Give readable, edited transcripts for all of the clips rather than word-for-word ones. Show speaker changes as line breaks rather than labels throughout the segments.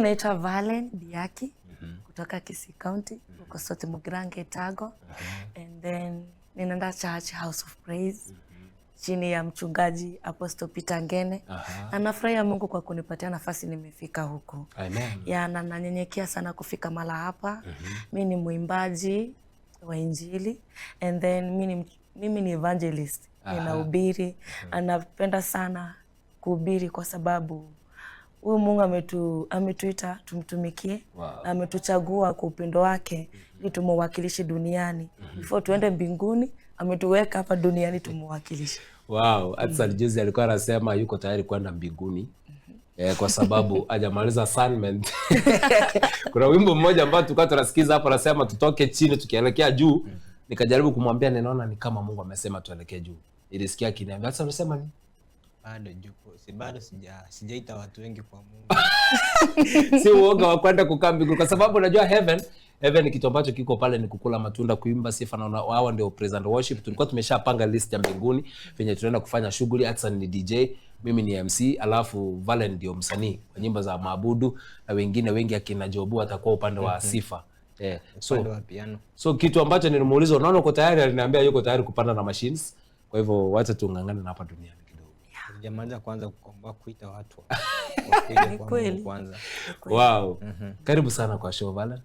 Naitwa Valen Biaki kutoka Kisii County, uko South Mugrange Tago. And then ninaenda Church House of Praise chini ya mchungaji Apostle Peter Ngene. Na nafurahia Mungu kwa kunipatia nafasi nimefika huko.
Amen.
Ya na nanyenyekea sana kufika mala hapa. Mimi ni mwimbaji wa Injili, and then mimi ni evangelist. Ninahubiri. Anapenda sana kuhubiri kwa sababu huyu Mungu ametuita tumtumikie.
Wow.
Ametuchagua kwa upendo wake ili tumuwakilishe duniani. Before tuende mbinguni, ametuweka hapa duniani tumuwakilishe.
Wow, hata juzi alikuwa anasema yuko tayari kwenda mbinguni. Kwa sababu hajamaliza assignment. Kuna wimbo mmoja ambao tulikuwa tunasikiza hapo anasema tutoke chini tukielekea juu. Nikajaribu kumwambia ninaona ni kama Mungu amesema tuelekee juu. Nilisikia akiniambia sasa unasema nini?
Bado sijaita watu wengi kwa Mungu.
Si uoga wa kwenda kukaa mbinguni kwa sababu unajua heaven ni kitu ambacho kiko pale ni kukula matunda, kuimba sifa, na wao ndio praise and worship. Tulikuwa tumeshapanga list ya mbinguni venye tunaenda kufanya shughuli. Atsan ni DJ, mimi ni MC, alafu Valen ndio msanii kwa nyimbo za maabudu, na wengine wengi akina Jobu atakuwa upande wa sifa.
Upande wa piano.
So kitu ambacho nilimuuliza unaona uko tayari, aliniambia yuko tayari kupanda na machines. Kwa hivyo wacha tungangane na hapa duniani.
Sijamaliza kwanza kukomba kuita watu.
Ni kweli.
Kwanza.
Wow. Karibu sana kwa show Valen.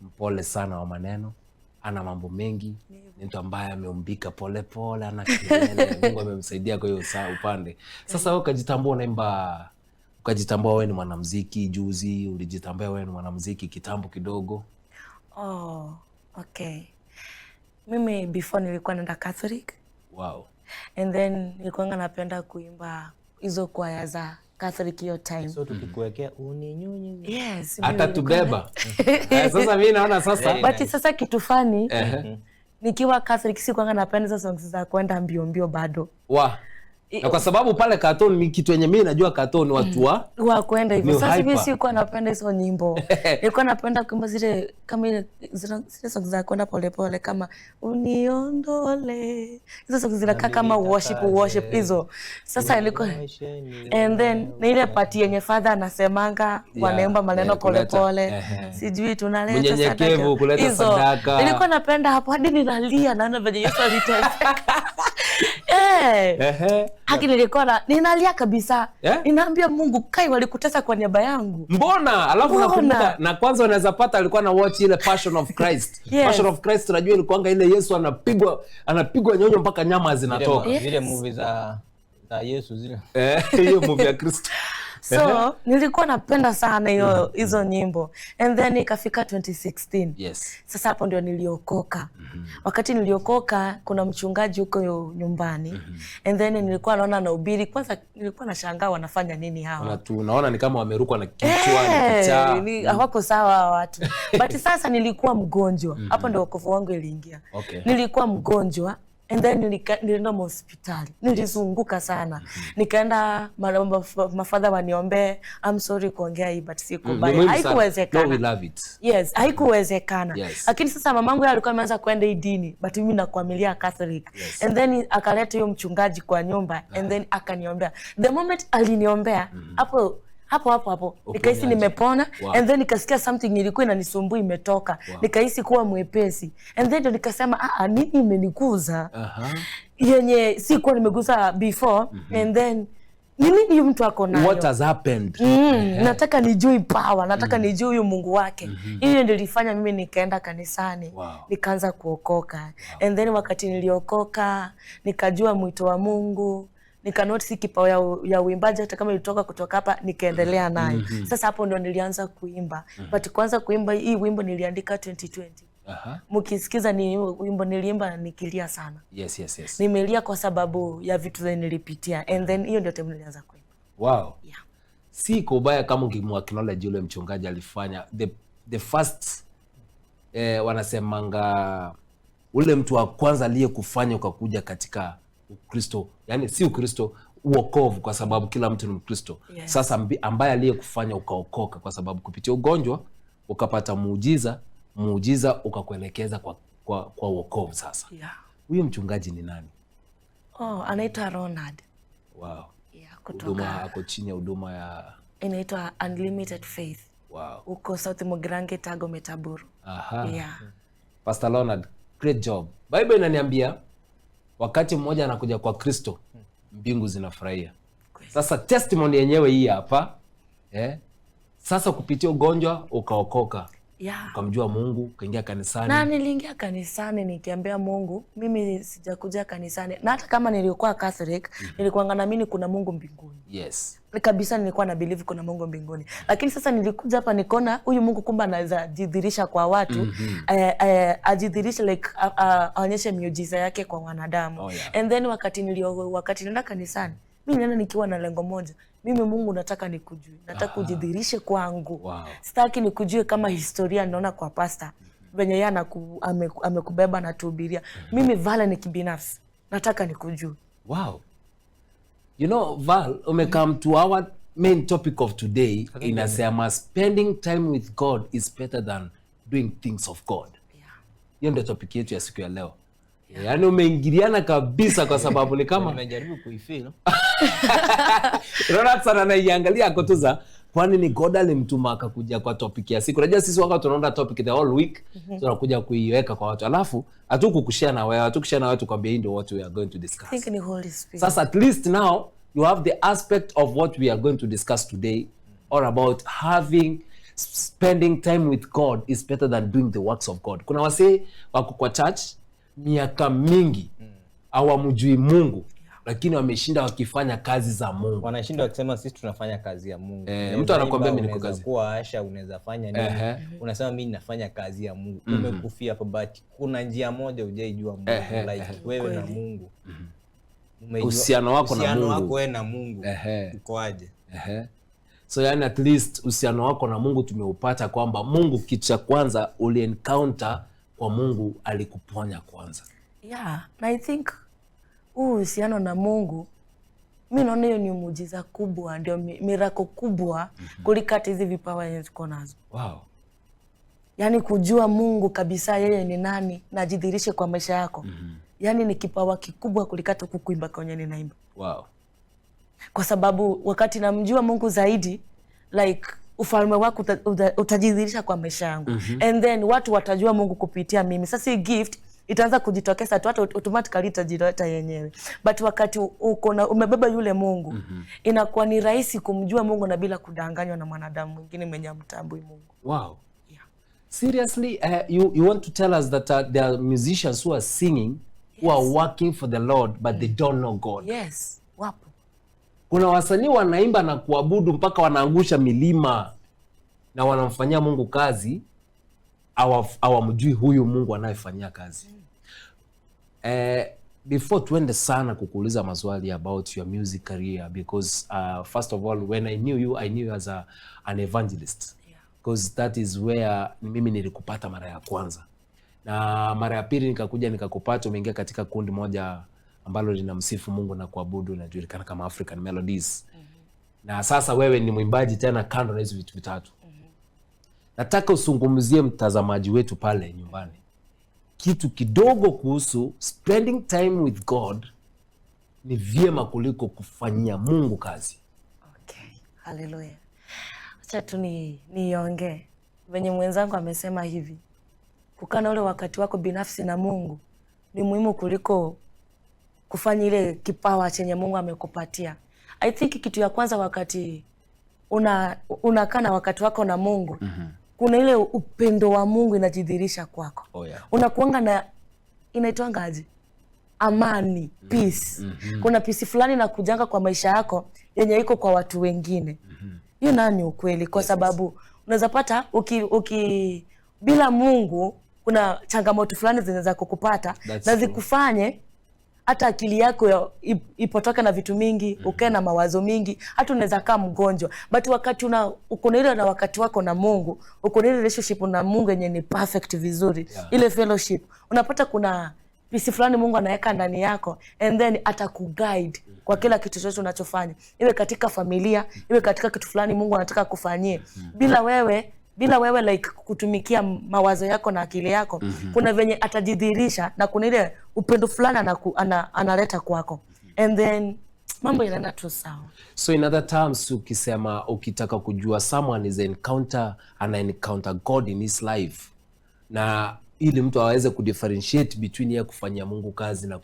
Mpole sana wa maneno. Ana mambo mengi. Ni mtu ambaye ameumbika pole pole, ana kelele. Mungu amemsaidia kwa hiyo upande. Sasa wewe ukajitambua unaimba, ukajitambua wewe ni mwanamuziki juzi, ulijitambua wewe ni mwanamuziki kitambo kidogo.
Okay. Mimi before nilikuwa naenda Catholic.
Wow.
And then nilikuwa napenda kuimba hizo kwaya za Catholic hiyo time.
So tukikuwekea uninyunyi.
Yes.
Hata tubeba. Sasa mimi naona sasa.
But sasa kitu funny, nikiwa Catholic sikuwa napenda hizo songs za kwenda mbio mbio bado.
Na kwa sababu pale cartoon ni kitu yenye mimi najua cartoon ni watu
wa kwenda hivyo. Sasa mimi sikuwa napenda hizo nyimbo. Nilikuwa napenda kuimba zile kama zile songs za kwenda pole pole kama uniondole. Hizo songs zinakaa kama worship hizo. Sasa ilikuwa and then na ile party yenye father anasemanga wanaimba maneno pole pole. Sijui tunaleta
mnyenyekevu kuleta sadaka.
Nilikuwa napenda hapo hadi ninalia naona venye Yesu aliteseka. Haki nilikuwa ninalia kabisa. Ninaambia Mungu kai walikutesa kwa niaba yangu.
Mbona? Alafu nakumbuka na kwanza unaweza pata alikuwa na watch ile Passion of Christ. Passion of Christ tunajua ilikuanga ile Yesu anapigwa nyonyo mpaka nyama zinatoka.
Zile movie za Yesu zile.
Hiyo movie ya Kristo.
So nilikuwa napenda sana hizo nyimbo. And then ikafika 2016.
Yes.
Sasa hapo ndio niliokoka. Wakati niliokoka kuna mchungaji huko nyumbani. And then nilikuwa naona anahubiri. Kwanza nilikuwa nashangaa wanafanya nini hawa.
Unaona ni kama wamerukwa na kichwa, ni kichaa.
Hawako sawa watu. But sasa nilikuwa mgonjwa. Hapo ndio wokovu wangu iliingia. Nilikuwa mgonjwa. And then nilienda hospitali. Nilizunguka sana. Nikaenda mafadha waniombee. I'm sorry kuongea hii but sikubali. Haikuwezekana.
No, we love it.
Yes, haikuwezekana. Lakini sasa mamangu alikuwa ameanza kwenda hii dini but mimi nakuamilia Catholic. And then akaleta hiyo mchungaji kwa nyumba and then akaniombea. The moment aliniombea hapo nikahisi nimepona. And then nikasikia something ilikuwa inanisumbua imetoka. Nikahisi kuwa mwepesi. And then ndio nikasema nini imeniguza? Yenye sikuwa nimeguza before. And then nini mtu ako nayo?
What has happened?
Nataka nijue power, nataka nijue huyu Mungu wake. Hiyo ndio ilifanya mimi nikaenda kanisani. Nikaanza kuokoka. And then wakati niliokoka nikajua mwito wa Mungu. Nikanotice kipawa ya uimbaji hata kama ilitoka kutoka hapa nikaendelea nayo. Sasa hapo ndo nilianza kuimba. But kwanza kuimba hii wimbo niliandika 2020. Mkisikiza ni wimbo niliimba nikilia sana.
Yes.
Nimelia kwa sababu ya vitu zenye nilipitia. And then hiyo ndio time nilianza kuimba.
Wow. Si kubaya kama ukimwacknowledge yule mchungaji alifanya the first wanasemanga ule mtu wa kwanza aliyekufanya ukakuja katika Ukristo, yani si Ukristo, uokovu, kwa sababu kila mtu ni Mkristo. Sasa ambaye aliyekufanya ukaokoka kwa sababu kupitia ugonjwa ukapata muujiza ukakuelekeza kwa uokovu sasa. Huyo mchungaji ni nani?
Anaitwa Ronald.
Wow.
Kutoka
ako chini ya huduma ya
inaitwa Unlimited Faith.
Wow.
Uko South Mugirange, Tago, Metaburu.
Aha.
Yeah.
Pastor Leonard, great job. Bible inaniambia wakati mmoja anakuja kwa Kristo, mbingu zinafurahia. Sasa testimony yenyewe hii hapa. Sasa kupitia ugonjwa ukaokoka.
Yeah.
Ukamjua Mungu, ukaingia kanisani.
Na niliingia kanisani nikiambia Mungu, mimi sijakuja kanisani. Na hata kama nilikuwa Catholic, nilikuwa naamini kuna Mungu mbinguni.
Yes.
Kabisa nilikuwa na believe kuna Mungu mbinguni. Lakini sasa nilikuja hapa nikaona huyu Mungu kumbe anaweza jidhirisha kwa watu, ajidhirisha like aonyeshe miujiza yake kwa wanadamu.
Oh, yeah.
And then wakati nenda kanisani, mimi nilienda nikiwa na lengo moja. Mimi Mungu nataka nikujue. Nataka kujidhirishe kwangu.
Wow.
Sitaki nikujue kama historia naona kwa pastor. Venye yeye amekubeba na tuhubiria. Mimi Val ni kibinafsi. Nataka nikujue.
Wow. You know, Val, come to our main topic of today. Inasema spending time with God is better than doing things of God.
Yeah.
Hiyo ndio topic yetu ya siku ya leo. Yeah. Yaani umeingiliana kabisa kwa sababu ni kama
nimejaribu kuifeel.
Ronald sana anaiangalia akotuza kwani ni God alimtuma akakuja kwa topic ya siku. Unajua sisi wakati tunaona topic the whole week, tunakuja kuiweka kwa watu. Alafu hatukukushare na wewe, hatukushare na watu kwambia hii ndio what we are going to discuss.
Think ni Holy Spirit.
Sasa at least now you have the aspect of what we are going to discuss today, or about spending time with God is better than doing the works of God. Kuna wasee wako kwa church miaka mingi hawamjui Mungu, lakini wameshinda wakifanya kazi za Mungu.
Wanashinda wakisema sisi tunafanya kazi ya Mungu.
Mtu anakuambia mimi niko kazi.
Kwa Asha unaweza fanya nini? Unasema mimi ninafanya kazi ya Mungu. Umekufia hapa but kuna njia moja hujaijua Mungu, like wewe na Mungu.
Uhusiano wako na Mungu.
Uhusiano wako wewe na Mungu. Uko aje?
So yani at least uhusiano wako na Mungu tumeupata kwamba Mungu kitu cha kwanza uli-encounter kwa Mungu alikuponya kwanza.
Yeah, na I think uhusiano na Mungu mimi naona hiyo ni muujiza kubwa, ndio miracle kubwa kuliko hizi vipawa yenye tuko nazo.
Wow.
Yaani kujua Mungu kabisa yeye ni nani na jidhirishe kwa maisha yako. Yaani ni kipawa kikubwa kuliko kukuimba kwenye ninaimba.
Wow.
Kwa sababu wakati namjua Mungu zaidi, like ufalme wako utajidhirisha kwa maisha yangu. And then watu watajua Mungu kupitia mimi. Sasa hii gift itaanza kujitokeza tu, hata automatically itajileta yenyewe. But wakati uko na umebeba yule Mungu, inakuwa ni rahisi kumjua Mungu na bila kudanganywa na mwanadamu mwingine mwenye amtambui Mungu.
Wow.
Yeah.
Seriously, you want to tell us that there are musicians who are singing, who are working for the Lord, but they don't know God.
Yes, wapo.
Kuna wasanii wanaimba na kuabudu mpaka wanaangusha milima na wanamfanyia Mungu kazi, hawamjui huyu Mungu anayefanyia kazi. Before tuende sana kukuuliza maswali about your music career, because first of all, when I knew you as an evangelist. Because that is where mimi nilikupata mara ya kwanza. Na mara ya pili nikakuja nikakupata umeingia katika kundi moja ambalo linamsifu Mungu na kuabudu, inajulikana kama African Melodies. Na sasa wewe ni mwimbaji tena kando na hizo vitu vitatu. Nataka usungumzie mtazamaji wetu pale nyumbani kitu kidogo kuhusu spending time with God ni vyema kuliko kufanyia Mungu kazi.
Okay. Hallelujah. Acha tu niongee. Venye mwenzangu amesema hivi. Kukaa na ule wakati wako binafsi na Mungu ni muhimu kuliko kufanya ile kipawa chenye Mungu amekupatia. I think kitu ya kwanza wakati unakaa na wakati wako na Mungu, kuna ile upendo wa Mungu inajidhirisha kwako.
Oh, yeah.
Unakuanga na inaitwanga aje? Amani, peace. Kuna peace fulani na kujanga kwa maisha yako yenye iko kwa watu wengine. Hiyo nani ukweli kwa sababu unaweza pata bila Mungu kuna changamoto fulani zinaweza kukupata na zikufanye hata akili yako ipotoka na vitu mingi, ukae na mawazo mingi, hata unaweza kaa mgonjwa. But wakati uko na ile na wakati wako na Mungu, uko na ile relationship na Mungu yenye ni perfect vizuri, ile fellowship, unapata kuna peace fulani Mungu anaweka ndani yako, and then atakuguide kwa kila kitu chochote unachofanya. Iwe katika familia, iwe katika kitu fulani Mungu anataka kufanyie. Bila wewe like kutumikia mawazo yako na akili yako, kuna venye atajidhirisha na kuna ile upendo fulani analeta kwako. And then mambo inaenda tu sawa.
So in other terms, ukitaka kujua someone is ana encounter God in his life, na ili mtu aweze kudifferentiate between ya kufanyia Mungu kazi na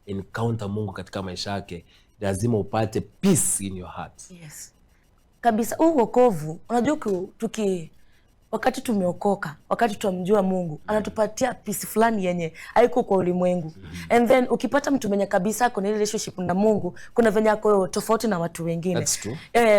encounter Mungu katika maisha yake, lazima upate peace in your heart.
Yes. Kabisa, wokovu, unajua wakati tumeokoka, wakati tumjua Mungu, anatupatia peace fulani yenye haiko kwa ulimwengu. And then ukipata mtu mwenye kabisa kuna relationship na Mungu, kuna venye ako tofauti na watu wengine.
That's true.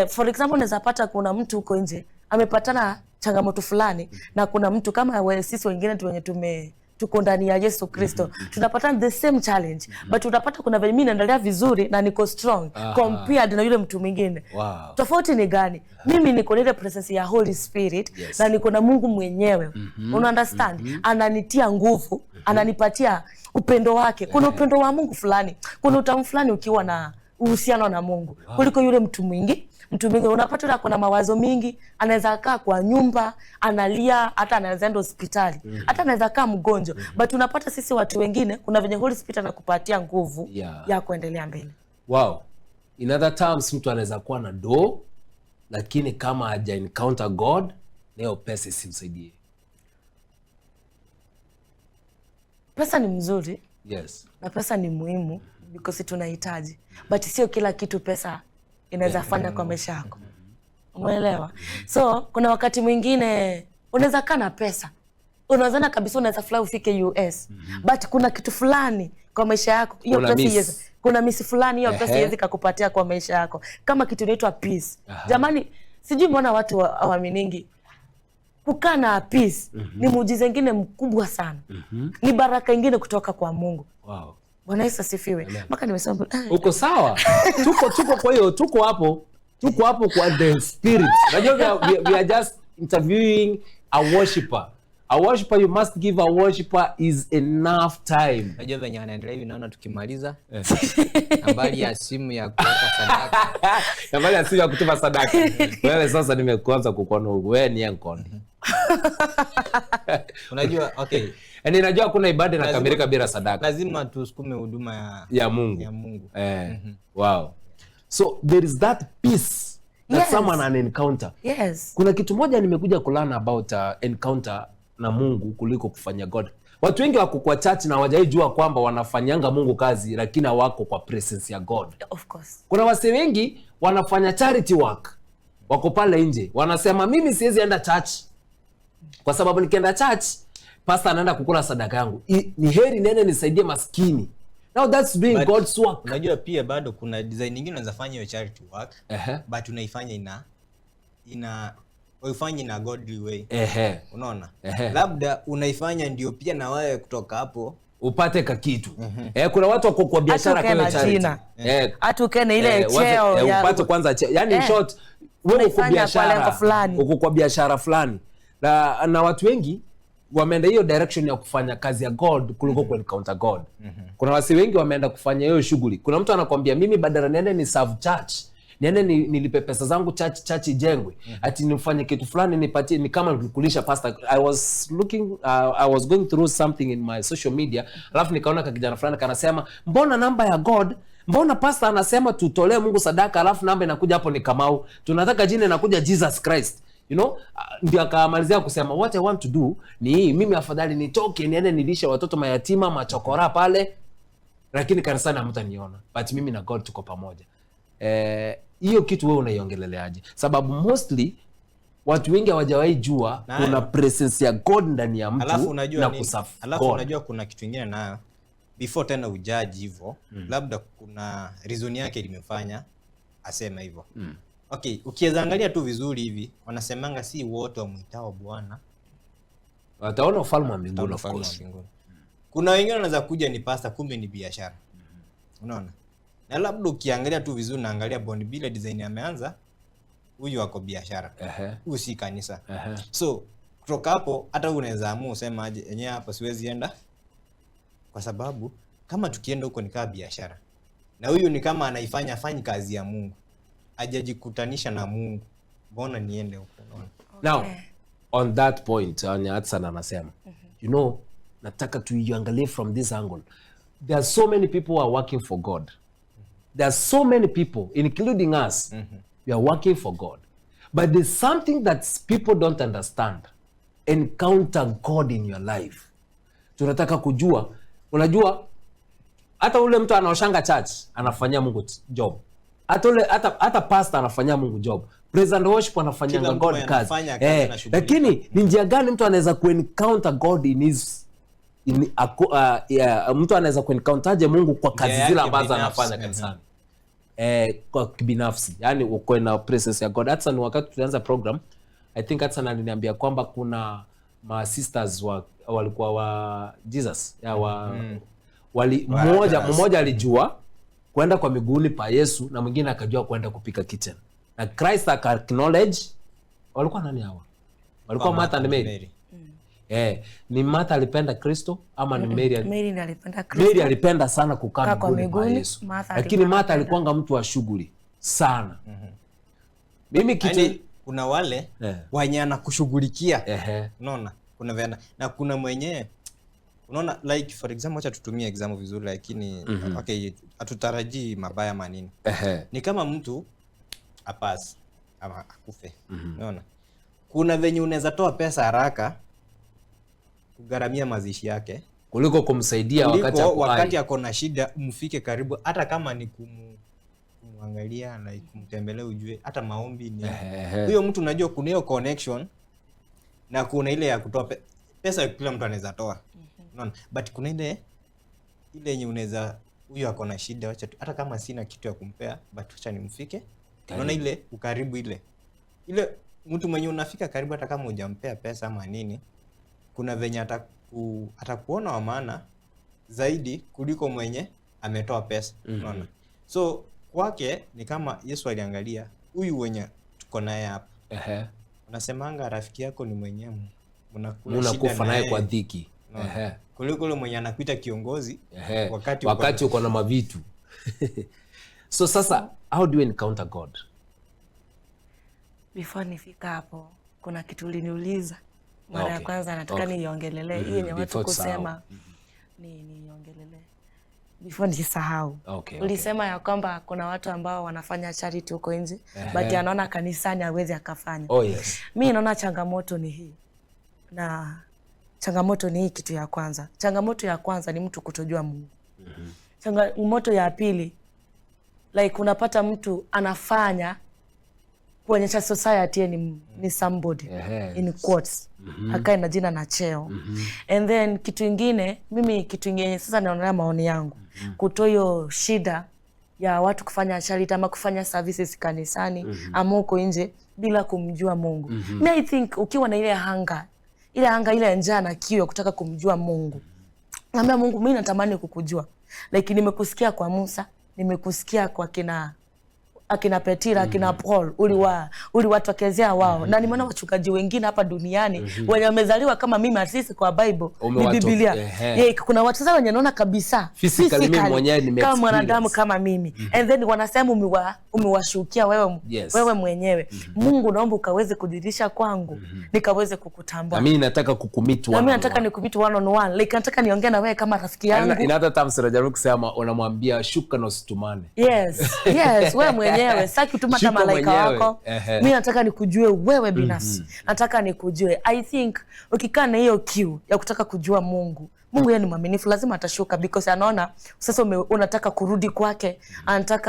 For example, unaweza pata kuna mtu uko nje amepatana changamoto fulani na kuna mtu kama sisi wengine tuko ndani ya Yesu Kristo, tunapata the same challenge, but utapata kuna venye mimi naendelea vizuri na niko strong compared na yule mtu mwingine.
Wow.
Tofauti ni gani? Mimi niko ile presence ya Holy Spirit, na niko na Mungu mwenyewe. Una understand? Ananitia nguvu, ananipatia upendo wake. Kuna upendo wa Mungu fulani, kuna utamu fulani ukiwa na uhusiano na Mungu kuliko yule mtu mwingi. Mtu mwingine unapata yule kuna mawazo mingi, anaweza kaa kwa nyumba, analia, hata anaweza enda hospitali, hata anaweza kaa mgonjwa. But unapata sisi watu wengine kuna venye Holy Spirit anakupatia nguvu ya kuendelea mbele.
Wow. In other terms, mtu anaweza kuwa na do, lakini kama haja encounter God, leo pesa simsaidie.
Pesa ni mzuri.
Yes.
Na pesa ni muhimu because tunahitaji. But sio kila kitu pesa inaweza fanya kwa maisha yako. Umeelewa? So, kuna wakati mwingine unaweza kaa na pesa. Unaweza kabisa unaweza fly ufike US. But kuna kitu fulani kwa maisha yako. Hiyo pesa kuna misi fulani hiyo pesa iwezi kukupatia kwa maisha yako. Kama kitu inaitwa peace. Jamani, sijui mbona watu hawaminingi. Kukaa na peace ni muujiza mwingine mkubwa sana. Ni baraka nyingine kutoka kwa Mungu.
Wow.
Bwana Yesu asifiwe. Mpaka nimesema
uko sawa. Tuko kwa hiyo tuko hapo kwa the spirit. Unajua we are just interviewing a worshipper. A worshipper, you must give a worshipper is enough time.
Unajua venye anaendelea hivi, naona tukimaliza nambari ya simu ya kuweka sadaka.
Nambari ya simu ya kutuma sadaka. Wewe sasa nimekuanza kukuona huko. Wewe ni Nkondi.
Unajua okay.
Yaani najua kuna ibada inakamilika bila sadaka.
Lazima tusukume huduma
ya Mungu.
Ya Mungu.
Wow. So there is that peace that someone an encounter.
Yes.
Kuna kitu moja nimekuja kulearn about encounter na Mungu kuliko kufanya God. Watu wengi wako kwa church na hawajajua kwamba wanafanyanga Mungu kazi, lakini wako kwa presence ya God.
Of course.
Kuna wase wengi wanafanya charity work. Wako pale nje. Wanasema mimi siwezi enda church. Kwa sababu nikienda church, pastor anaenda kukula sadaka yangu. Ni heri nene nisaidie maskini. Now that's doing God's work.
Unajua pia bado kuna design nyingine unaweza fanya hiyo charity work, but unaifanya uifanye na godly way. Unaona? Labda unaifanya ndio pia na wewe kutoka hapo
upate kitu. Kuna watu wako kwa biashara kwa hiyo charity.
Hata ukene ile cheo
ya upate kwanza cheo. Yaani in short, wewe uko kwa biashara fulani. Na watu wengi wameenda hiyo direction ya kufanya kazi ya God kuliko ku encounter God. Kuna wasi wengi wameenda kufanya hiyo shughuli. Kuna mtu anakuambia mimi badala niende ni serve church, niende nilipe pesa zangu church ijengwe, ati nifanye kitu fulani nipatie, ni kama kukulisha pastor. I was going through something in my social media, alafu nikaona kijana fulani kanasema mbona namba ya God, mbona pastor anasema tutolee Mungu sadaka, alafu namba inakuja hapo ni Kamau, tunataka jina inakuja Jesus Christ. You know, ndio akamalizia kusema what I want to do ni mimi afadhali nitoke niende nilishe watoto mayatima machokora pale, lakini kanisani hamtaniona, but mimi na God tuko pamoja. Hiyo kitu wewe unaiongeleleaje? Sababu mostly watu wengi hawajawahi jua kuna presence ya God ndani ya mtu na kusafu.
Alafu unajua kuna kitu kingine nayo before tena ujaji hivyo, labda kuna reason yake limefanya asema hivyo. Okay, ukiweza angalia tu vizuri hivi, wanasemanga si wote wamuitao Bwana
wataona ufalme wa mbinguni. Of course.
Kuna wengine wanaweza kuja ni pastor, kumbe ni biashara. Unaona? Na labda ukiangalia tu vizuri na angalia Bond bila design ameanza, huyu wako biashara. Huyu si kanisa. So, kutoka hapo hata unaweza amua useme aje yenyewe hapa siwezi enda. Kwa sababu kama tukienda huko ni kama biashara. Na huyu ni kama anaifanya kazi ya Mungu. Hajajikutanisha na Mungu. Mbona niende huko?
Now, on that point, Hudson anasema, you know, nataka tuiangalie from this angle. There are so many people who are working for God. There are so many people, including us, we are working for God. But there's something that people don't understand. Encounter God in your life. Tunataka kujua, unajua, hata ule mtu anaoshanga church, anafanyia Mungu job. Hata pastor anafanyia Mungu job. President worship anafanyanga God kazi. Lakini ni njia gani mtu anaweza kuencounter God in his mtu anaweza kuencounterje Mungu kwa kazi zile ambazo anafanya kanisani? Kwa kibinafsi, yani uko na presence ya God. Hata ni wakati tulianza program, I think hata aliniambia kwamba kuna ma sisters walikuwa wa Jesus mmoja alijua kwenda kwa miguuni pa Yesu na mwingine akajua kwenda kupika kitchen. Na Christ acknowledge walikuwa nani hawa? Walikuwa Martha na Mary. Ni Martha alipenda Kristo ama ni Mary?
Mary alipenda Kristo.
Mary alipenda sana kukaa kwa miguuni pa Yesu. Lakini Martha alikuwa mtu wa shughuli sana. Mimi kitu
kuna wale wenye anakushughulikia. Unaona? Kuna vena na kuna mwenye unaona, like for example, acha tutumie example vizuri, lakini okay, hatutarajii mabaya manini. Ni kama mtu apasi ama akufe. Unaona? Kuna venye unaweza toa pesa haraka kugharamia mazishi yake
kuliko kumsaidia wakati
ako na shida, mfike karibu, hata kama ni kumwangalia na kumtembelea, ujue hata maombi ni huyo mtu. Unajua kuna hiyo connection na kuna ile ya kutoa pesa kila mtu anaweza toa. Unaona? But kuna ile yenye unaweza, huyo ako na shida, acha hata kama sina kitu ya kumpea, but acha nimfike. Unaona ile ukaribu, ile mtu mwenye unafika karibu hata kama hujampea pesa ama nini, kuna venye atakuona wa maana zaidi kuliko mwenye ametoa pesa. Unaona? So kwake ni kama Yesu aliangalia huyu wenye tuko naye hapa. Unasemanga rafiki yako ni mwenye
mnakufa naye kwa dhiki.
Kuliko yule mwenye anakuita kiongozi
wakati uko na mavitu. So sasa, how do you encounter God?
Before nifika hapo, kuna kitu uliniuliza mara ya kwanza, nataka niongelelee hii yenye watu kusema niongelele before nisahau. Ulisema ya kwamba kuna watu ambao wanafanya charity huko nje, but anaona kanisani hawezi akafanya. Mimi naona changamoto ni hii. Na changamoto ni hii, kitu ya kwanza. Changamoto ya kwanza ni mtu kutojua Mungu. Changamoto ya pili, like unapata mtu anafanya kuonyesha society ni somebody in quotes. Hakae na jina na cheo. And then kitu ingine sasa naonelea maoni yangu. Kutoyo shida ya watu kufanya charity ama kufanya services kanisani ama uko nje bila kumjua Mungu. I think ukiwa na ile njaa na kiu ya kutaka kumjua Mungu, naambia Mungu, mimi natamani kukujua. Like nimekusikia kwa Musa, nimekusikia kwa akina Petira, akina Paul, uliwatokezea wao. Na nimeona wachungaji wengine hapa duniani wenye wamezaliwa kama mimi asisi kwa Bible, ni Biblia. Kuna watu sasa wenye naona kabisa
physically mimi mwenyewe
kama mwanadamu kama mimi. And then wanasema umewashukia wewe mwenyewe. Mungu, naomba ukaweze kudirisha kwangu, nikaweze kukutambua.
Na mimi nataka kukumit one.
Mimi nataka nikumit one on one. Like nataka niongee na wewe kama rafiki yangu.
Inata tamsira jaru kusema unamwambia shuka na usitumane.
Yes, wewe mwenyewe. Sasa kutuma kama malaika wako. Mimi nataka nikujue wewe binafsi. Nataka nikujue. I think ukikaa na hiyo kiu ya kutaka kujua Mungu yeye ni mwaminifu, lazima atashuka, because anaona sasa unataka kurudi kwake,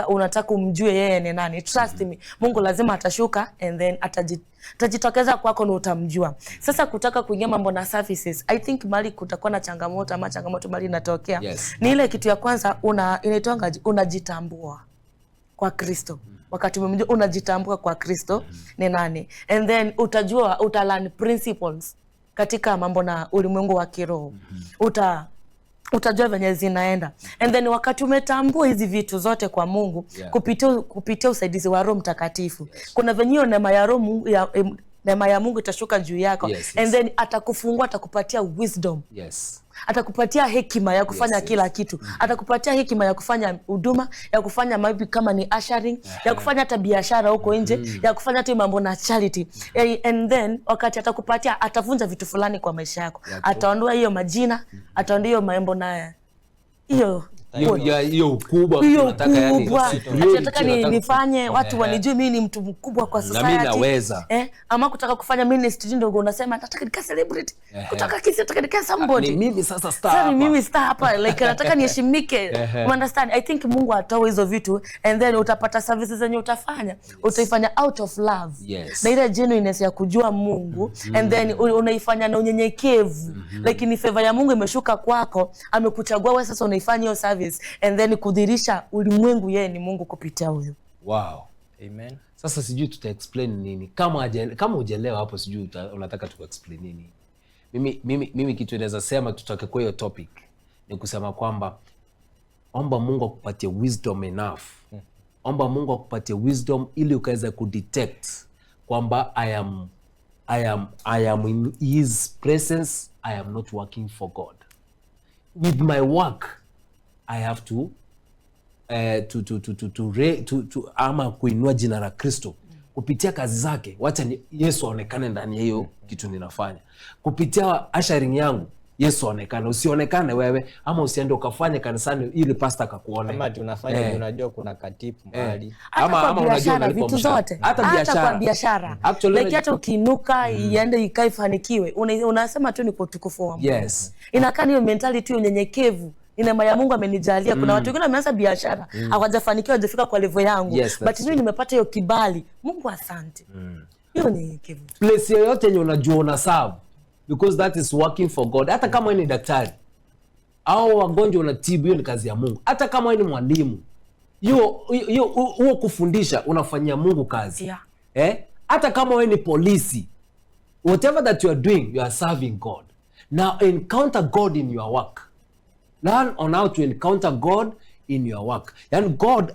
unataka umjue yeye ni nani. Trust me, Mungu lazima atashuka and then atajitokeza kwako na utamjua. Sasa kutaka kuingia mambo na services, I think mali kutakuwa na changamoto mali inatokea. Ni ile kitu ya kwanza inaitwa unajitambua kwa Kristo. Wakati umemjua unajitambua kwa Kristo ni nani, and then utalearn principles katika mambo na ulimwengu wa kiroho. Utajua venye zinaenda, and then wakati umetambua hizi vitu zote kwa Mungu, kupitia usaidizi wa Roho Mtakatifu, kuna venye neema ya Mungu itashuka juu yako. And then atakufungua, atakupatia wisdom. Atakupatia hekima ya kufanya kila kitu. Atakupatia hekima ya kufanya huduma, ya kufanya maybe kama ni ushering, ya kufanya hata biashara huko nje, ya kufanya hata mambo na charity. And then wakati atakupatia, atavunja vitu fulani kwa maisha yako. Ataondoa hiyo majina, ataondoa hiyo mambo na hiyo
hiyo ukubwa tunataka, yani
nataka nifanye watu wanijue mimi ni mtu mkubwa kwa society,
mimi naweza
ama kutaka kufanya ministry ndio unasema nataka nika celebrity, kutaka kisi nataka nika somebody,
ni mimi sasa star hapa,
mimi star hapa like nataka niheshimike. You understand? I think Mungu atoa hizo vitu and then utapata services zenye utafanya, utaifanya out of love, na ile genuineness ya kujua Mungu, and then unaifanya na unyenyekevu, like ni favor ya Mungu imeshuka kwako, amekuchagua wewe, sasa unaifanya hiyo service and then kudhirisha ulimwengu yeye ni Mungu kupitia huyo.
Wow.
Amen.
Sasa sijui tuta explain nini kama hujelewa hapo, sijui unataka tu explain nini. Mimi kitu inaweza sema tutake kwa hiyo topic ni kusema kwamba omba Mungu akupatie wisdom enough. Omba Mungu akupatie wisdom ili ukaweza kudetect kwamba I am in his presence, I am not working for God. With my work I have to ama kuinua jina la Kristo kupitia kazi zake. Wacha Yesu aonekane ndani ya hiyo kitu ninafanya. Kupitia ushering yangu Yesu aonekane, usionekane wewe, ama usiende ukafanye kanisani ili pastor akakuone.
Kama tunafanya unajua kuna katipu mahali.
Ama unajua vitu zote. Hata kwa biashara. Like hata ukiinuka iende ikaifanikiwe, unasema tu ni kwa utukufu wa Mungu.
Yes.
Inakaa hiyo mentality unyenyekevu. Ina ya Mungu amenijalia. Kuna watu wengine wameanza biashara, hawajafanikiwa, hawajafika kwa level yangu. But mimi nimepata hiyo kibali. Mungu asante. Hiyo ni unyenyekevu.
Place yoyote yenye unajua una serve, because that is working for God. Hata kama wewe ni daktari au wagonjwa unatibu, hiyo ni kazi ya Mungu. Hata kama wewe ni mwalimu, hiyo kufundisha unafanyia Mungu kazi. Hata kama wewe ni polisi, whatever that you are doing, you are serving God. Now encounter God in your work. Learn on how to encounter God in your work. Yani God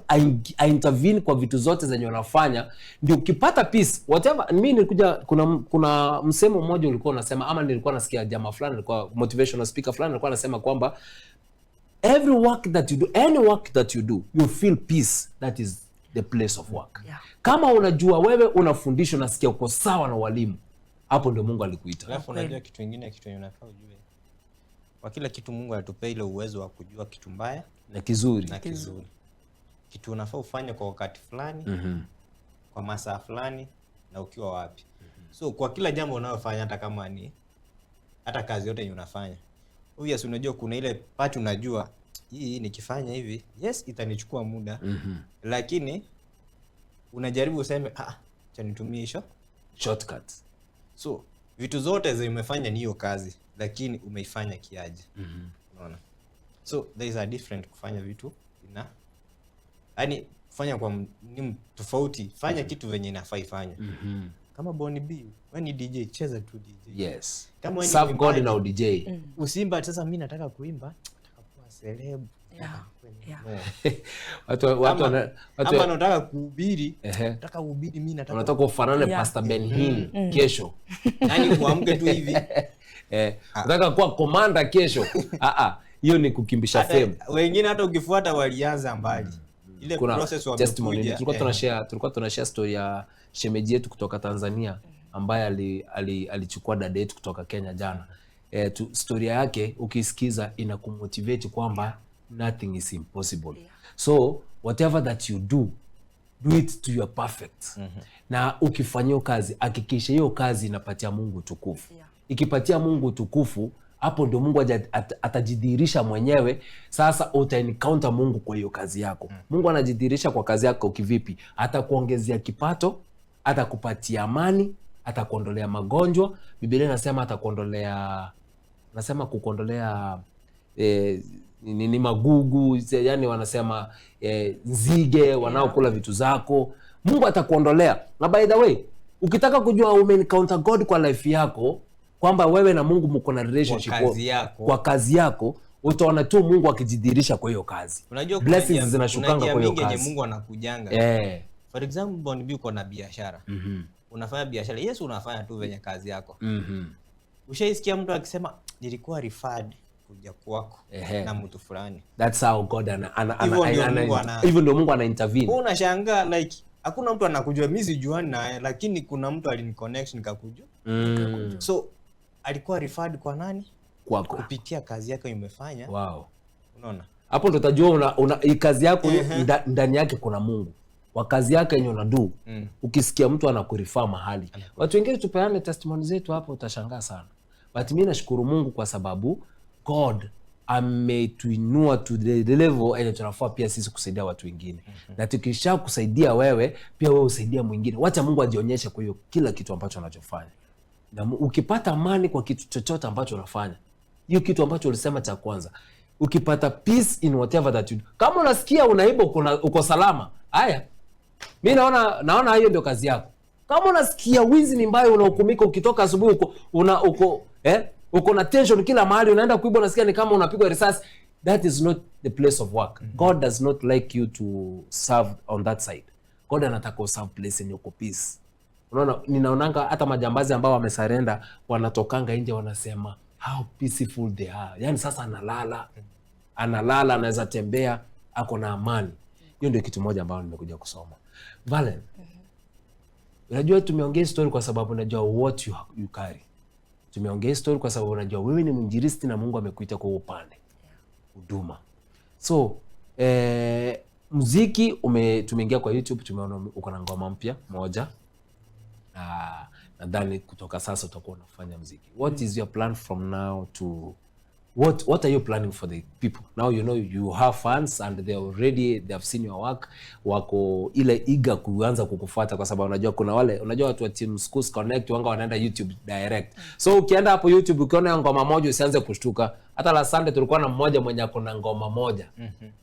I intervene kwa vitu zote zenye unafanya, ndio ukipata peace whatever. Mimi nilikuja kuna msemo mmoja ulikuwa unasema, ama nilikuwa nasikia jamaa fulani, alikuwa motivational speaker fulani, alikuwa anasema kwamba every work that you do, any work that you do, you feel peace, that is the place of work. Kama unajua wewe unafundisha, unasikia uko sawa na walimu, hapo ndio Mungu alikuita.
Alafu unajua kitu kingine, kitu unafaa ujue, kwa kila kitu Mungu anatupea ile uwezo wa kujua kitu mbaya
na kizuri.
Kitu unafaa ufanye kwa wakati fulani, kwa masaa fulani, na ukiwa wapi. So kwa kila jambo unalofanya, hata kama ni hata kazi yote yenye unafanya, obviously unajua kuna ile part unajua hii nikifanya hivi, yes itanichukua muda, lakini unajaribu useme acha nitumie hiyo
shortcuts.
So vitu zote zimefanya ni hiyo kazi, lakini umeifanya kiaje? Unaona? So there is a different kufanya vitu yani kufanya kwa ni tofauti, fanya kitu venye inafaa ifanye. Kama Bonny B, wewe ni DJ, cheza tu DJ.
Yes.
Kama wewe
serve God na DJ.
Usimba sasa mimi nataka kuimba, nataka kuwa celeb. Watu wanataka kuhubiri, nataka kuhubiri, mimi nataka
kufanana na Pastor Ben Hinn kesho.
Yaani kuamke tu hivi.
Nataka kuwa commander kesho. Hiyo ni kukimbisha fame.
Wengine hata ukifuata walianza mbali. Ile process wa
testimony. Tulikuwa tunashare story ya shemeji yetu kutoka Tanzania ambaye alichukua dada yetu kutoka Kenya jana. Story yake ukisikiza inakumotivate kwamba nothing is impossible. So whatever that you do it to your perfect. Na ukifanyia kazi, hakikisha hiyo kazi inapatia Mungu tukufu. Ikipatia Mungu tukufu, hapo ndio Mungu atajidhihirisha mwenyewe. Sasa uta-encounter Mungu kwa hiyo kazi yako. Mungu anajidhihirisha kwa kazi yako kivipi? Atakuongezea kipato, atakupatia amani, atakuondolea magonjwa. Biblia inasema kukuondolea ni magugu, yani wanasema nzige wanaokula vitu zako. Mungu atakuondolea. Na by the way, ukitaka kujua ume-encounter God kwa life yako, kwamba wewe na Mungu mko na relationship kwa kazi yako, utaona tu Mungu akijidhihirisha kwa hiyo kazi.
Unajua
blessings zinashukanga kwa hiyo kazi.
Mungu anakujanga. For example, Bonny B uko na biashara. Unafanya biashara. Yesu unafanya tu venye kazi yako. Ushaisikia mtu akisema nilikuwa referred kuja kwako na mtu fulani.
That's how God even ndio Mungu ana intervene.
Wewe unashangaa like hakuna mtu anakujua, mimi sijuani naye, lakini kuna mtu aliniconnect nikakujua. So alikuwa referred kwa nani?
Kwako.
Kupitia kazi yako imefanya.
Wow.
Unaona?
Hapo ndo utajua kazi yako ndani yake kuna Mungu. Kwa kazi yake yenye unadu. Ukisikia mtu anakurifaa mahali. Watu wengine tupeane testimony zetu hapo utashangaa sana. But mimi nashukuru Mungu kwa sababu God ametuinua to the level and tunafaa pia sisi kusaidia watu wengine. Na tukisha kusaidia wewe, pia wewe usaidia mwingine. Wacha Mungu ajionyeshe kwa hiyo kila kitu ambacho unachofanya. Na ukipata amani kwa kitu chochote ambacho unafanya, hiyo kitu ambacho ulisema cha kwanza, ukipata peace in whatever that you do. Kama unasikia unaiba uko salama, haya. Mimi naona hiyo ndio kazi yako. Kama unasikia wizi ni mbaya, unahukumika ukitoka asubuhi uko na tension kila mahali, unaenda kuiba, unasikia ni kama unapigwa risasi, that is not the place of work. God does not like you to serve on that side. God anataka userve place yenye uko peace. Unaona, ninaonanga hata majambazi ambao wamesurrender wanatokanga nje wanasema how peaceful they are. Yaani sasa analala anaweza tembea, ako na amani. Hiyo ndio kitu moja ambayo nimekuja kusoma. Valen. Unajua tumeongea story kwa sababu unajua what you carry. Tumeongea story kwa sababu unajua wewe ni mwinjilisti na Mungu amekuita kwa upande huduma. So muziki tumeingia kwa YouTube, tumeona uko na ngoma mpya moja. Nadhani kutoka sasa utakuwa unafanya muziki. What is your plan from now to what are you planning for the people? Now you know you have fans and they have seen your work. Wako ile eager kuanza kukufuata kwa sababu unajua kuna wale, unajua watu wa Team Schools Connect wanga wanaenda YouTube direct. So ukienda hapo YouTube ukiona ngoma moja usianze kushtuka. Hata la Sunday tulikuwa na mmoja mwenye akona ngoma moja.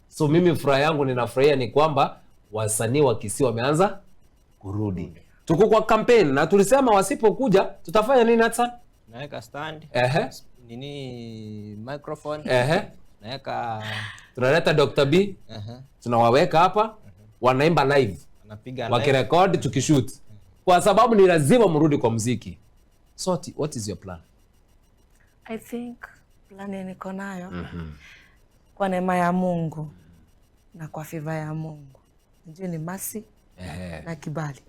So mimi furaha yangu ninafurahia ni kwamba wasanii wa Kisii wameanza kurudi. Tuko kwa campaign na tulisema wasipokuja tutafanya nini hata?
Naweka stand. Nini microphone. Naweka
tunaleta Dr. B. Tunawaweka hapa. Wanaimba live. Wanapiga live. Wakirecord tukishoot. Kwa sababu ni lazima mrudi kwa muziki. So what is your plan?
I think plan niko nayo. Kwa neema ya Mungu na kwa favor ya Mungu. Najua ni mercy na kibali.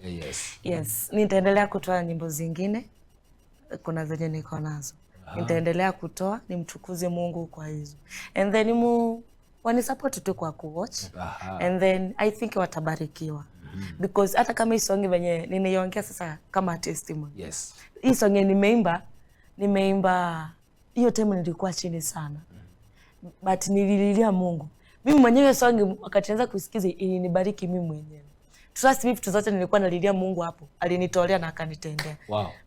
Yes. Nitaendelea kutoa nyimbo zingine. Kuna zenye niko nazo. Nitaendelea kutoa, nimtukuze Mungu kwa hizo. And then wanisupport tu kwa kuwatch. And then I think watabarikiwa. Because hata kama hii song venye ninaiongea sasa kama testimony. Hii song nimeimba hiyo time nilikuwa chini sana. But nilililia Mungu. Mimi mwenyewe song wakati naanza kusikiza ilinibariki mimi mwenyewe. Trust me, vitu zote nilikuwa nalilia Mungu hapo. Alinitolea na akanitendea.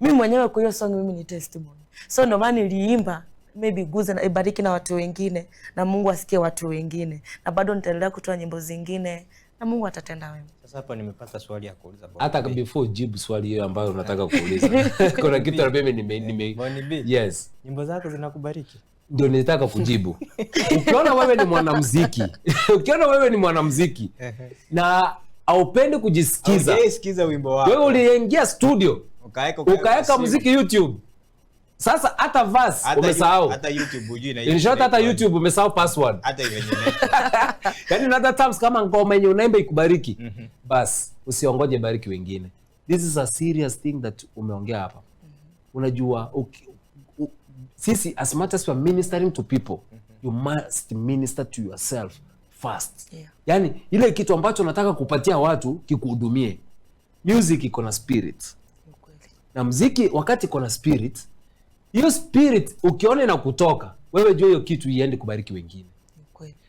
Mimi mwenyewe kwa hiyo song mimi ni testimony. So ndo maana niliimba maybe guza na ibariki na watu wengine na Mungu asikie watu wengine. Na bado nitaendelea kutoa nyimbo zingine na Mungu atatenda wema.
Sasa hapa nimepata swali ya kuuliza Bonnie.
Hata before jibu swali hiyo ambayo unataka kuuliza. Kuna kitu mimi
Bonnie B.
Yes.
Nyimbo zako zinakubariki.
Ndio nilitaka kujibu. Ukiona wewe ni mwanamuziki. Na haupende kujisikiza.
Sikiza wimbo wako.
Wewe uliingia studio. Ukaweka muziki YouTube. Sasa hata verse umesahau.
Hata YouTube hujui na
hiyo. In short hata YouTube umesahau password.
Hata ile yenyewe.
Yaani another times kama ngoma yenyewe unaimba ikubariki. Bas, usiongoje bariki wengine. This is a serious thing that umeongea hapa. Unajua sisi as much as we are ministering to people, you must minister to yourself first. Yaani ile kitu ambacho nataka kupatia watu kikuhudumie. Music iko na spirit. Na muziki wakati iko na spirit, hiyo spirit ukiona na kutoka, wewe jua hiyo kitu iende kubariki wengine.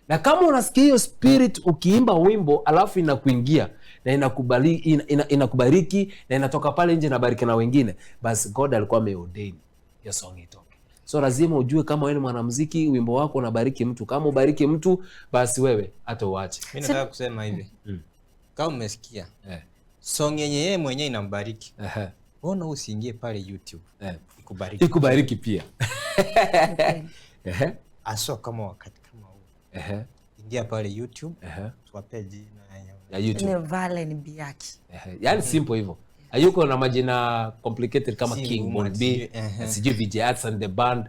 Na kama unasikia hiyo spirit ukiimba wimbo alafu inakuingia na inakubariki na inatoka pale nje na bariki na wengine, basi God alikuwa ameordain hiyo song itoke. So lazima ujue kama wewe ni mwanamuziki, wimbo wako unabariki mtu. Kama ubariki mtu, basi wewe hata uache.
Mimi nataka kusema hivi. Kama umesikia song yenye yeye mwenyewe inambariki. Mbona usiingie pale YouTube? Ikubariki
pia.
Aso kama wakati kama huu. Ingia pale YouTube, tuwape jina
ya YouTube. Ni Valen Biaki.
Yaani simple hivyo. Hayuko na majina complicated kama King Bonnie B, sijui VJ Arts and the band.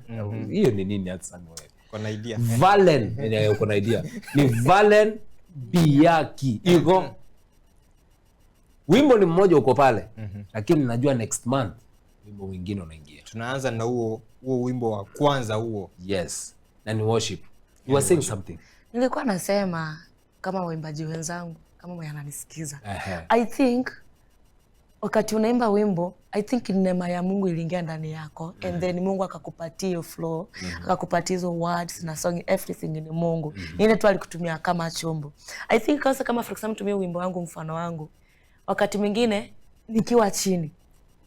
Hiyo ni nini Arts and wewe?
Kuna idea.
Valen, uko na idea. Ni Valen Biaki. Iko wimbo ni mmoja uko pale. Lakini najua next month wimbo mwingine unaingia.
Tunaanza na huo wimbo wa kwanza huo.
Yes. Na ni worship. You were saying something.
Nilikuwa nasema kama waimbaji wenzangu kama mwenye ananisikiza. I think wakati unaimba wimbo, I think neema ya Mungu iliingia ndani yako and then Mungu akakupatia hiyo flow, akakupatia hizo words na song, everything ni Mungu. Ile tu alikutumia kama chombo. I think kama for example tumie wimbo wangu, mfano wangu, wakati mwingine nikiwa chini,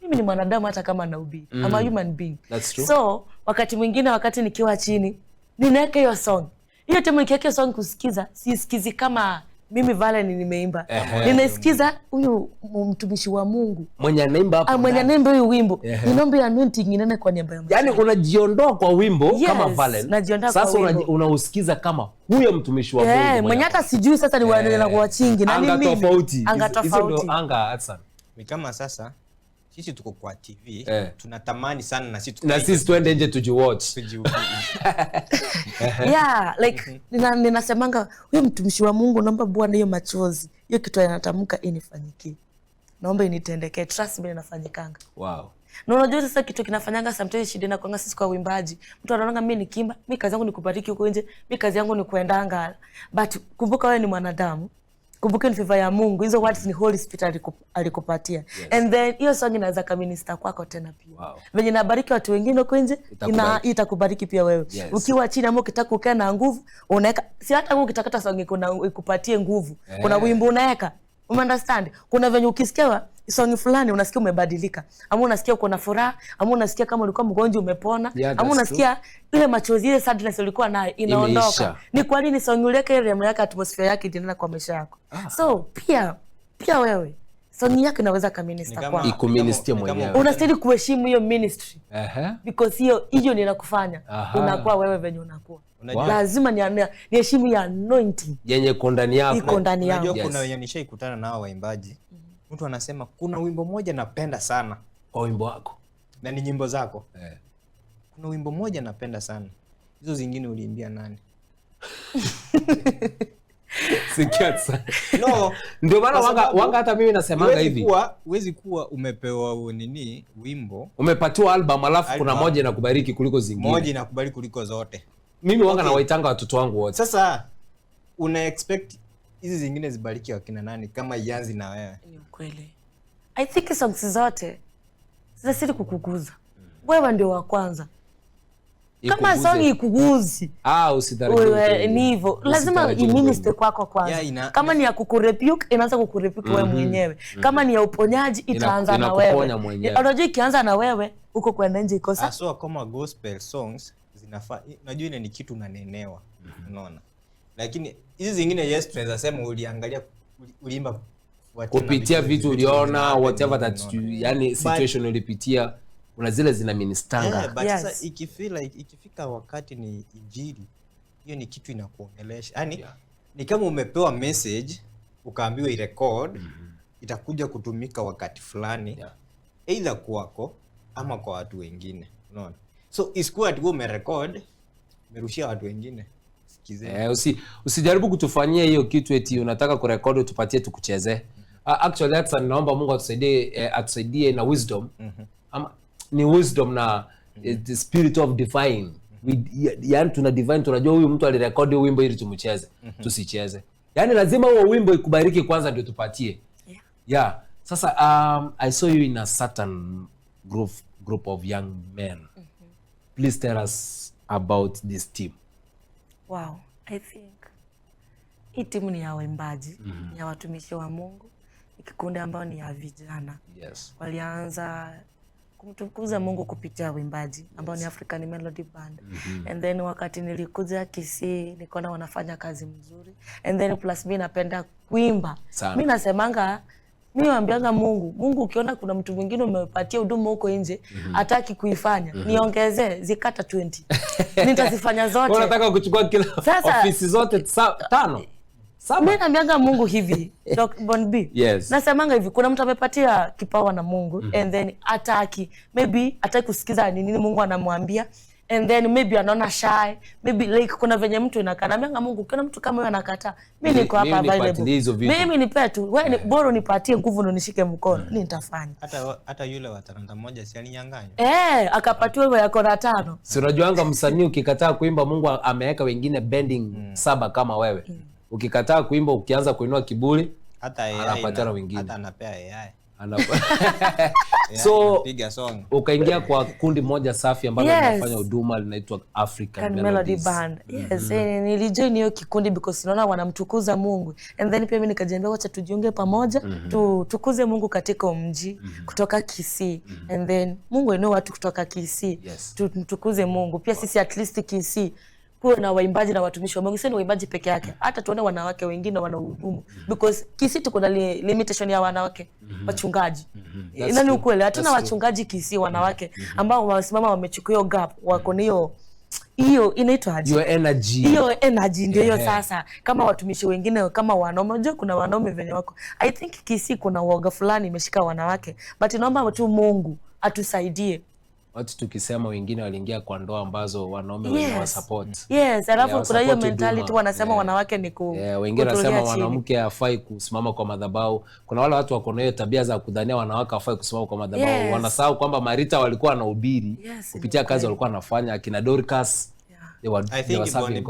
mimi ni mwanadamu hata kama naubiri, I'm a human being.
That's true.
So wakati mwingine, wakati nikiwa chini, ninaweka hiyo song. Hiyo time nikiweka song kusikiza, sisikizi kama mimi Valen nimeimba. Ninasikiza huyu mtumishi wa Mungu
mwenye anaimba hapo,
mwenye anaimba huyu wimbo. Ninombe anointing inene kwa niaba ya Mungu.
Yaani unajiondoa kwa wimbo kama Valen.
Sasa
unausikiza kama huyo mtumishi wa Mungu.
Mwenye hata sijui sasa ni wanaenda kwa chingi na
anga
mimi.
Tofauti.
Anga tofauti.
Hizo ndio anga Hudson.
Ni kama sasa sisi tuko kwa TV, tunatamani sana na
sisi tuende nje tujiwatch.
Yeah, like ninasemanga huyo mtumishi wa Mungu, naomba Bwana hiyo machozi, hiyo kitu anatamka inifanyikie. Naomba initendekee. Trust me, inafanyikanga.
Wow.
Na unajua sasa kitu kinafanyanga sometimes shida na kwanga sisi kwa uimbaji. Mtu anaona mimi nikimba, mimi kazi yangu ni kubariki huko nje, mimi kazi yangu ni kuendanga. But kumbuka wewe ni mwanadamu. Kumbuka ni favor ya Mungu. Hizo words ni Holy Spirit alikupatia. And then hiyo song inaweza kaminister kwako tena pia.
Wow.
Venye nabariki watu wengine huko nje, itakubariki pia wewe. Ukiwa chini ama ukitaka kukaa na nguvu, unaweka, si hata wewe ukitaka song ikupatie nguvu. Kuna wimbo unaweka. Understand? Kuna venye ukisikia song fulani unasikia umebadilika. Ama unasikia uko na furaha, ama unasikia kama ulikuwa mgonjwa umepona, ama unasikia ile machozi, ile sadness ulikuwa nayo inaondoka. Ni kwa nini song uleke ile yake, atmosphere yake inaenda kwa maisha yako. So pia wewe song yako inaweza kaminister kwa
ikuminister mwenyewe.
Unastahili kuheshimu hiyo ministry. Because hiyo ni inakufanya unakuwa wewe venye unakuwa. Lazima niheshimu ya anointing
yenye iko ndani yako.
Iko ndani yako.
Unajua kuna wenye nishaikutana nao waimbaji. Mtu anasema kuna wimbo moja napenda sana.
Kwa wimbo wako.
Na ni nyimbo zako. Kuna wimbo moja napenda sana. Hizo zingine uliimbia nani?
Sikiatsa.
No,
ndio maana wanga hata mimi nasemanga hivi.
Huwezi kuwa umepewa nini wimbo,
umepatiwa album alafu kuna moja inakubariki kuliko zingine.
Moja inakubariki kuliko zote.
Mimi wanga na waitanga watoto wangu wote.
Sasa una expect hizi zingine zibariki wakina nani kama ianzi na wewe?
Ni ukweli. I think songs zote zinasiri kukuguza. Wewe ndio wa kwanza. Kama song ikuguzi,
usidharau.
Ni hivyo. Lazima iminister kwako kwanza. Kama ni ya kukurebuke, inaanza kukurebuke wewe mwenyewe. Kama ni ya uponyaji, itaanza na wewe. Unajua ikianza na wewe, uko kwenda nje ikosa.
So kama gospel songs zinafaa, unajua ile ni kitu unanenewa. Unaona? Lakini hizi zingine tunaweza sema uliangalia, uliimba
kupitia vitu uliona, whatever that yani situation ulipitia, una zile zina ministanga.
But sasa ikifika wakati ni injili, hiyo ni kitu inakuongelesha. Yaani ni kama umepewa message ukaambiwa irecord, itakuja kutumika wakati fulani, either kwako ama kwa watu wengine. Unaona? So isikuwa ati wewe umerecord umerushia watu wengine.
Usijaribu kutufanyia hiyo kitu eti unataka kurekodi tupatie tukuchezee. Actually hata naomba Mungu atusaidie na wisdom. Ama ni wisdom na the spirit of divine. Yaani tuna divine, tunajua huyu mtu alirekodi wimbo ili tumcheze, tusicheze. Yaani lazima huo wimbo ikubariki kwanza ndio tupatie. Yeah. Sasa I saw you in a certain group of young men. Please tell us about this team.
Wow, I think hii timu ni ya waimbaji, ni ya watumishi wa Mungu, ni kikundi ambao ni ya vijana. Walianza kumtukuza Mungu kupitia uimbaji ambao ni African Melody Band. And then wakati nilikuja Kisii nikaona wanafanya kazi mzuri. And then plus mimi napenda kuimba. Mimi nasemanga, mimi naambianga Mungu ukiona kuna mtu mwingine umepatia huduma huko nje hataki kuifanya, niongezee zikata 20. Nitazifanya zote.
Unataka kuchukua kila ofisi zote 5?
Mimi naambianga Mungu hivi, Dr. Bon B. Nasemanga hivi, kuna mtu amepatia kipawa na Mungu and then hataki, maybe hataki kusikiza nini Mungu anamwambia. and then maybe anaona shy, maybe like kuna venye mtu inakanambia Mungu kuna mtu kama wewe anakataa, mimi niko hapa available, mimi nipe tu wewe, bora unipatie nguvu na nishike mkono, mimi nitafanya.
Hata yule wa talanta moja si alinyang'anywa,
akapatiwa wewe yako na 5.
Si unajuanga msanii ukikataa kuimba Mungu ameweka wengine bending 7 kama wewe. Ukikataa kuimba ukianza kuinua kiburi
hata
anapatana wengine,
hata anapea AI
so ukaingia kwa kundi moja safi ambalo linafanya huduma linaitwa African Melody Band.
Yes, nilijoin hiyo kikundi because naona wanamtukuza Mungu, and then pia mimi nikajiambia wacha tujiunge pamoja, tukuze Mungu katika mji kutoka Kisii, and then Mungu eneo watu kutoka Kisii, tukuze Mungu pia sisi, at least Kisii kuwe na waimbaji na watumishi wa Mungu, sio waimbaji peke yake, hata tuone wanawake wengine wanahudumu, because Kisii tuko na limitation ya wanawake wachungaji. Nani ukweli, hatuna wachungaji Kisii wanawake ambao wasimama wamechukua hiyo gap, wako hiyo inaitwa aje, hiyo energy ndio hiyo. Sasa kama watumishi wengine kama wanaume, unajua kuna wanaume venye wako, I think Kisii kuna uoga fulani imeshika wanawake, but naomba tu Mungu atusaidie.
Watu tukisema wengine waliingia kwa ndoa ambazo wanaume wenyewe wa support.
Alafu kuna hiyo mentality wanasema wanawake ni
wengine wanasema mwanamke hafai kusimama kwa madhabahu. Kuna wale watu wako na hiyo tabia za kudhania wanawake hafai kusimama kwa madhabahu. Wanasahau kwamba Marita walikuwa wanahubiri kupitia kazi walikuwa wanafanya, akina Dorcas.
I think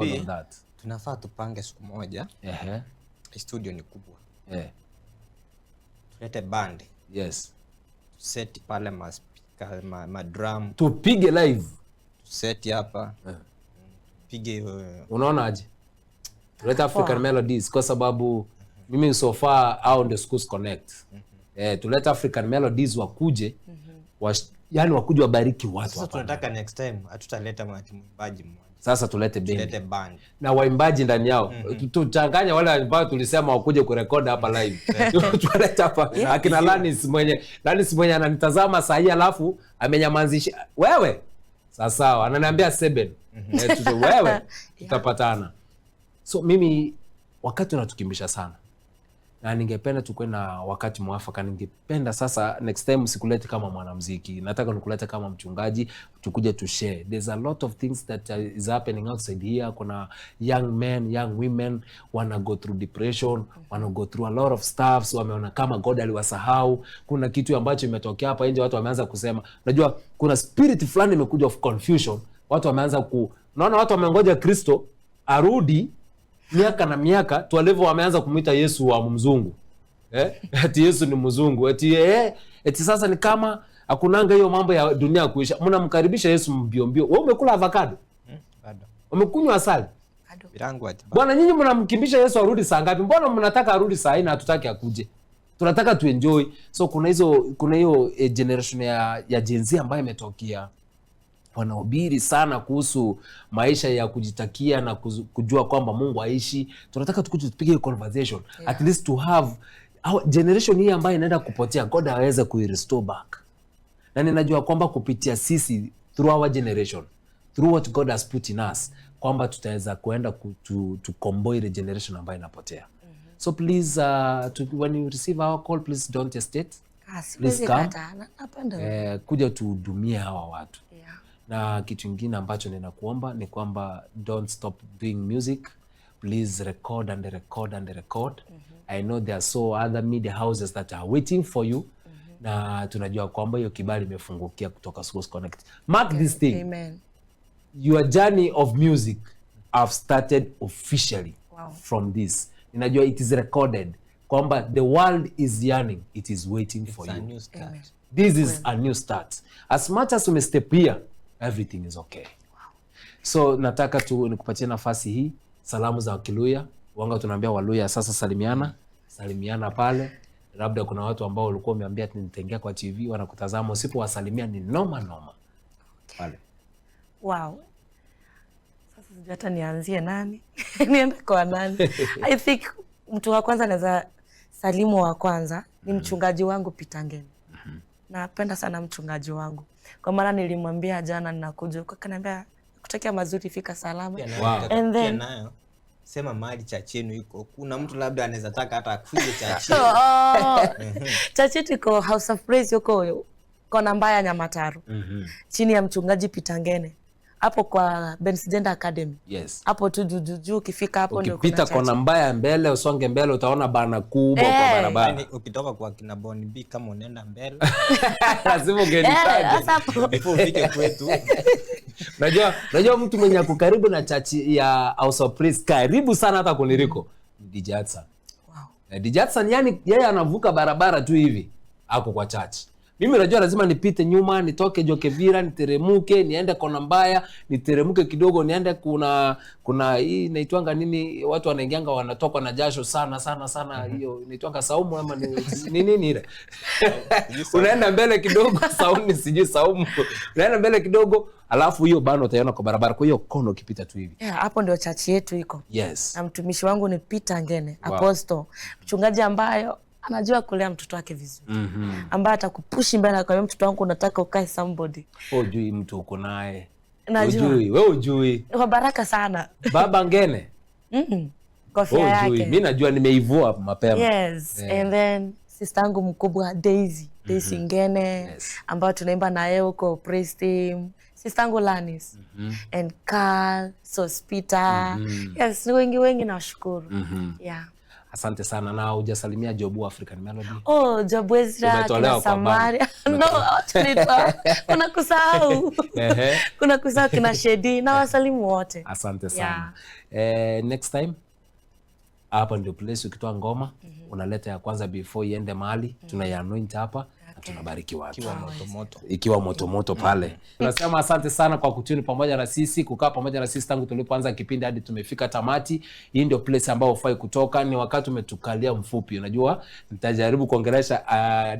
tunafaa tupange siku moja. Studio ni kubwa. Tulete band. Set pale ma drum,
tupige live,
set hapa, pige.
Unaona aje tuleta African Melodies, kwa sababu mimi so far au ndio Schools Connect. Tuleta African Melodies wakuje, yani wakuje wabariki watu hapa.
Sasa tunataka next time hatutaleta mwimbaji mmoja, sasa tulete band
na waimbaji ndani yao. Tuchanganya wale ambao tulisema wakuje kurekodi hapa live. Tuleta hapa akina Lanis mwenye ananitazama saa hii, alafu amenyamazisha wewe. Sasa ananiambia 7 wewe tutapatana. So mimi wakati unatukimbisha sana, na ningependa tukue na wakati mwafaka. Ningependa sasa next time sikulete kama mwanamuziki, nataka nikulete kama mchungaji, tukuje to share. There's a lot of things that is happening outside here. Kuna young men, young women wanna go through depression, wanna go through a lot of stuff, wameona kama God aliwasahau. Kuna kitu ambacho imetokea hapa nje, watu wameanza kusema, unajua kuna spirit fulani imekuja of confusion. Watu wameanza naona watu wamengoja Kristo arudi miaka na miaka, tuwalevo wameanza kumuita Yesu wa mzungu. Eti Yesu ni mzungu. Eti sasa ni kama hakunanga hiyo mambo ya dunia kuisha. Mnamkaribisha Yesu mbio mbio. Wewe umekula avocado?
Bado.
Umekunywa asali?
Bado.
Bwana, nyinyi mnamkimbisha Yesu arudi saa ngapi? Mbona mnataka arudi saa hii na hatutaki akuje? Tunataka tu enjoy. So kuna hiyo generation ya Gen Z ambayo imetokea. Wanahubiri sana kuhusu maisha ya kujitakia na kujua kwamba Mungu aishi. Tunataka tukuje tupige conversation, at least to have our generation hii ambayo inaenda kupotea, God aweze ku-restore back. Na ninajua kwamba kupitia sisi, through our generation, through what God has put in us, kwamba tutaweza kuenda tukomboe ile generation ambayo inapotea. So please, when you receive our call, please don't hesitate. Please come. Kuja tuhudumie hawa watu. Na kitu kingine ambacho ninakuomba ni kwamba don't stop doing music. Please record and record and record. I know there are so other media houses that are waiting for you. Na tunajua kwamba hiyo kibali imefungukia kutoka Schools Connect. Mark this thing.
Amen.
Your journey of music have started officially from this. Ninajua it is recorded kwamba the world is yearning, it is waiting for you.
It's a new start.
This is a new start. As much as we step here, everything is okay. So nataka nikupatie nafasi hii, salamu za Wakiluya. Wanga tunaambia Waluya sasa salimiana pale. Labda kuna watu ambao walikuwa wameambia nitengea kwa TV wanakutazama, usipowasalimia ni noma. Pale.
Wow. Sasa sijui hata nianzie nani? Niende kwa nani? I think mtu wa kwanza naweza salimu wa kwanza ni mchungaji wangu Peter Ngeni. Napenda sana mchungaji wangu. Kwa maana nilimwambia jana ninakuja, akaniambia kutakia mazuri, fika salama.
And then sema mahali church yenu iko. Kuna mtu labda anaweza taka hata akuje church yenu.
Church yetu iko House of Praise yuko Kona Mbaya Nyamataro. Chini ya mchungaji Peter Ngeni. hapo kwa Bensgender Academy.
Yes.
Hapo tu juu ukifika hapo ndio
ukipita kona mbaya mbele, usonge mbele utaona bana kubwa kwa barabara.
Yani ukitoka kwa kina Boni B kama unaenda mbele
lazima ungenitaje
before ufike kwetu.
Najua mtu mwenye ako karibu na church ya House of Praise, karibu sana hata kuniliko, DJ Hudson. Wow. DJ Hudson yani yeye anavuka barabara tu hivi ako kwa church. Mimi najua lazima nipite nyuma, nitoke Jokevira, niteremuke, niende kona mbaya, niteremuke kidogo, niende kuna hii inaitwanga nini, watu wanaingianga wanatoka na jasho sana hiyo inaitwanga saumu ama nini ile. Unaenda mbele kidogo, saumu sijui saumu. Unaenda mbele kidogo, alafu hiyo bano utaiona kwa barabara, kwa hiyo kono ukipita tu hivi.
Yeah, hapo ndio church yetu iko.
Yes.
Na mtumishi wangu ni Peter Ngene, Apostle. Mchungaji ambayo anajua kulea mtoto wake vizuri. Ambaye atakupushi mbele akwambia mtoto wangu unataka ukae somebody.
Hujui mtu uko naye.
Najua.
Wewe hujui.
Kwa baraka sana.
Baba Ngene.
Kofia yake.
Mimi najua nimeivua mapema.
Yes. Yeah. And then sister yangu mkubwa Daisy Ngene, yes, ambayo tunaimba na yeye huko Praise Team. Sister yangu Lanis. And Carl, Sospita. Yes, ni wengi nawashukuru. Yeah.
Asante sana. Na hujasalimia Jobu African Melody.
Oh, Jobu Ezra na Samaria. No, kuna kusahau. Kuna kusahau kina Shedi na wasalimu wote.
Asante sana. Yeah. Next time hapa ndio place ukitoa ngoma unaleta ya kwanza before iende mahali, tunaianoint hapa. Tunabariki watu ikiwa moto pale. Tunasema asante sana kwa kutuni pamoja na sisi, kukaa pamoja na sisi tangu tulipoanza kipindi hadi tumefika tamati. Hii ndio place ambayo ufai kutoka, ni wakati umetukalia mfupi. Unajua nitajaribu kuongelesha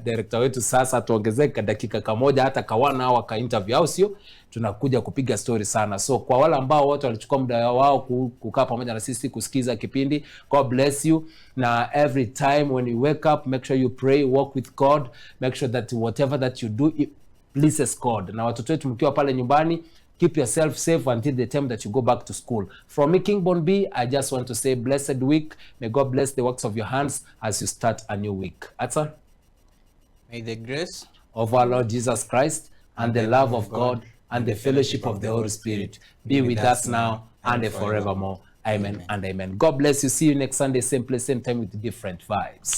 director wetu sasa tuongezeke dakika kamoja hata kawana au ka interview au sio, tunakuja kupiga story sana. So kwa wale ambao wote walichukua muda wao kukaa pamoja na sisi kusikiza kipindi, God bless you. Na every time when you wake up, make sure you pray, walk with God, make sure that whatever that you do it pleases God. Na watoto wetu mkiwa pale nyumbani, keep yourself safe until the time that you go back to school. From me, King Bon B, I just want to say blessed week. May God bless the works of your hands as you start a new week. Atson?
May the grace
of our Lord Jesus Christ and the love of God and the fellowship of the Holy Spirit be with us now and forevermore. Amen and amen. God bless you. See you next Sunday, same place, same time with different vibes.